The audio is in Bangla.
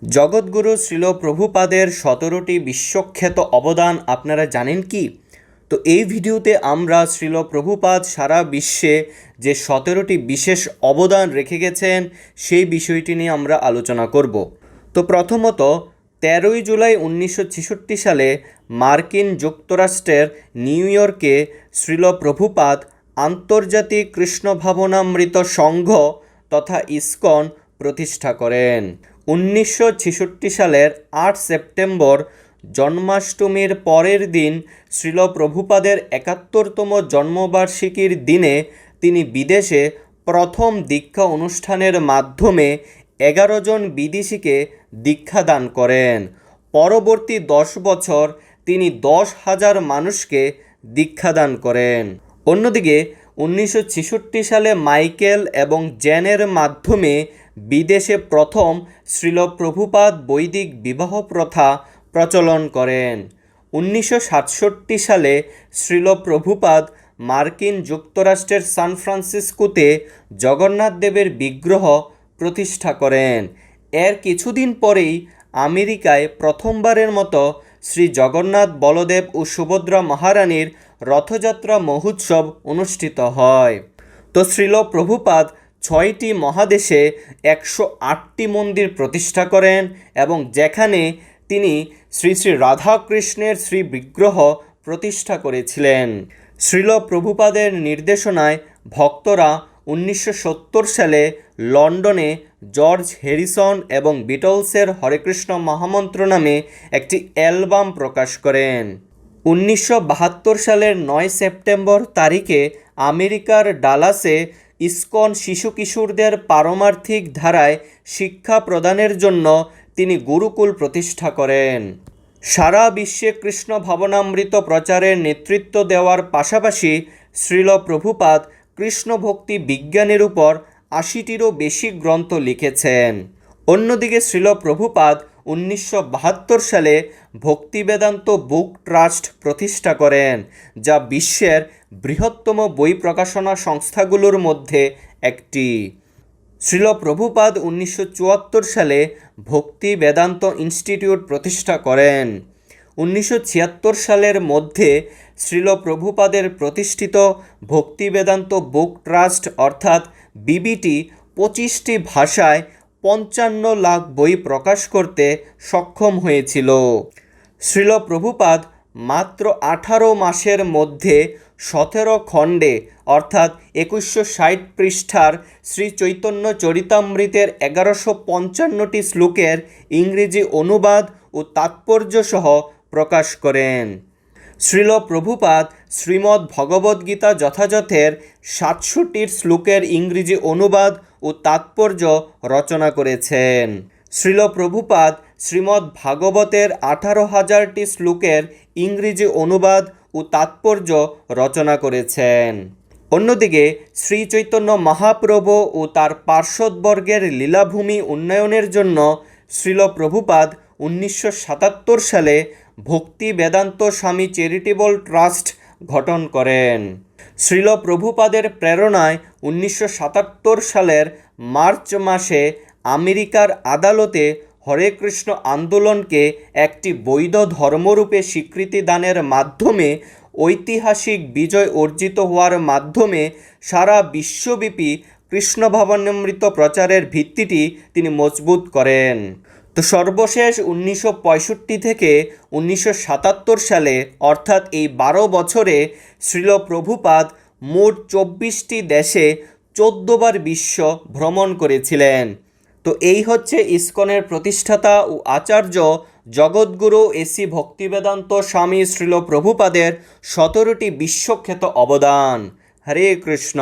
জগৎগুরু শ্রীল প্রভুপাদের 17টি বিশ্বখ্যাত অবদান আপনারা জানেন কি? তো এই ভিডিওতে আমরা শ্রীল প্রভুপাদ সারা বিশ্বে যে 17টি বিশেষ অবদান রেখে গেছেন সেই বিষয়টি নিয়ে আমরা আলোচনা করব। তো প্রথমত 13ই জুলাই 1966 সালে মার্কিন যুক্তরাষ্ট্রের নিউ ইয়র্কে শ্রীল প্রভুপাদ আন্তর্জাতিক কৃষ্ণ ভাবনামৃত সংঘ তথা ইসকন প্রতিষ্ঠা করেন। 1966 সালের 8 সেপ্টেম্বর জন্মাষ্টমীর পরের দিন শ্রীল প্রভুপাদের 71তম জন্মবার্ষিকীর দিনে তিনি বিদেশে প্রথম দীক্ষা অনুষ্ঠানের মাধ্যমে 11 জন বিদেশিকে দীক্ষাদান করেন। পরবর্তী 10 বছর তিনি 10,000 মানুষকে দীক্ষাদান করেন। অন্যদিকে 1966 সালে মাইকেল এবং জেনের মাধ্যমে বিদেশে প্রথম শ্রীল প্রভুপাদ বৈদিক বিবাহ প্রথা প্রচলন করেন। 1967 সালে শ্রীল প্রভুপাদ মার্কিন যুক্তরাষ্ট্রের সান ফ্রান্সিসকোতে জগন্নাথ দেবের বিগ্রহ প্রতিষ্ঠা করেন। এর কিছুদিন পরেই আমেরিকায় প্রথমবারের মতো শ্রী জগন্নাথ বলদেব ও সুভদ্রা মহারানীর রথযাত্রা মহোৎসব অনুষ্ঠিত হয়। তো শ্রীল প্রভুপাদ 6টি মহাদেশে 108টি মন্দির প্রতিষ্ঠা করেন এবং যেখানে তিনি শ্রী শ্রী রাধাকৃষ্ণের শ্রী বিগ্রহ প্রতিষ্ঠা করেছিলেন। শ্রীল প্রভুপাদের নির্দেশনায় ভক্তরা 1970 সালে লন্ডনে জর্জ হ্যারিসন এবং বিটলসের হরেকৃষ্ণ মহামন্ত্র নামে একটি অ্যালবাম প্রকাশ করেন। 1972 সালের 9 সেপ্টেম্বর তারিখে আমেরিকার ডালাসে ইসকন শিশু কিশোরদের পারমার্থিক ধারায় শিক্ষা প্রদানের জন্য তিনি গুরুকুল প্রতিষ্ঠা করেন। সারা বিশ্বে কৃষ্ণ ভাবনামৃত প্রচারের নেতৃত্ব দেওয়ার পাশাপাশি শ্রীল প্রভুপাদ কৃষ্ণ ভক্তি বিজ্ঞানের উপর 80টিরও বেশি গ্রন্থ লিখেছেন। অন্যদিকে শ্রীল প্রভুপাদ 1972 সালে ভক্তি বেদান্ত বুক ট্রাস্ট প্রতিষ্ঠা করেন, যা বিশ্বের বৃহত্তম বই প্রকাশনা সংস্থাগুলোর মধ্যে একটি। শ্রীল প্রভুপাদ 1974 সালে ভক্তি বেদান্ত ইনস্টিটিউট প্রতিষ্ঠা করেন। 1976 সালের মধ্যে শ্রীল প্রভুপাদের প্রতিষ্ঠিত ভক্তি বেদান্ত বুক ট্রাস্ট অর্থাৎ বিবিটি 25টি ভাষায় 55 লাখ বই প্রকাশ করতে সক্ষম হয়েছিল। শ্রীল প্রভুপাদ মাত্র 18 মাসের মধ্যে 17 খণ্ডে অর্থাৎ 2160 পৃষ্ঠার শ্রী চৈতন্য চরিতামৃতের 1155টি শ্লোকের ইংরেজি অনুবাদ ও তাৎপর্য সহ প্রকাশ করেন। শ্রীল প্রভুপাদ শ্রীমদ্ ভগবদ্গীতা যথাযথের 700টির শ্লোকের ইংরেজি অনুবাদ ও তাৎপর্য রচনা করেছেন। শ্রীল প্রভুপাদ শ্রীমদ্ ভাগবতের 18,000টি শ্লোকের ইংরেজি অনুবাদ ও তাৎপর্য রচনা করেছেন। অন্যদিকে শ্রী চৈতন্য মহাপ্রভু ও তার পার্শ্বদবর্গের লীলাভূমি উন্নয়নের জন্য শ্রীল প্রভুপাদ 1977 সালে ভক্তি বেদান্ত স্বামী চ্যারিটেবল ট্রাস্ট গঠন করেন। শ্রীল প্রভুপাদের প্রেরণায় 1977 সালের মার্চ মাসে আমেরিকার আদালতে হরে কৃষ্ণ আন্দোলনকে একটি বৈধ ধর্মরূপে স্বীকৃতি দানের মাধ্যমে ঐতিহাসিক বিজয় অর্জিত হওয়ার মাধ্যমে সারা বিশ্বব্যাপী কৃষ্ণ ভাবনামৃত প্রচারের ভিত্তিটি তিনি মজবুত করেন। তো সর্বশেষ 1965 থেকে 1977 সালে অর্থাৎ এই 12 বছরে শ্রীল প্রভুপাদ মোট 24টি দেশে 14 বার বিশ্ব ভ্রমণ করেছিলেন। তো এই হচ্ছে ইসকনের প্রতিষ্ঠাতা ও আচার্য জগৎগুরু এসি ভক্তিবেদান্ত স্বামী শ্রীল প্রভুপাদের 17টি বিশ্বখ্যাত অবদান। হরে কৃষ্ণ।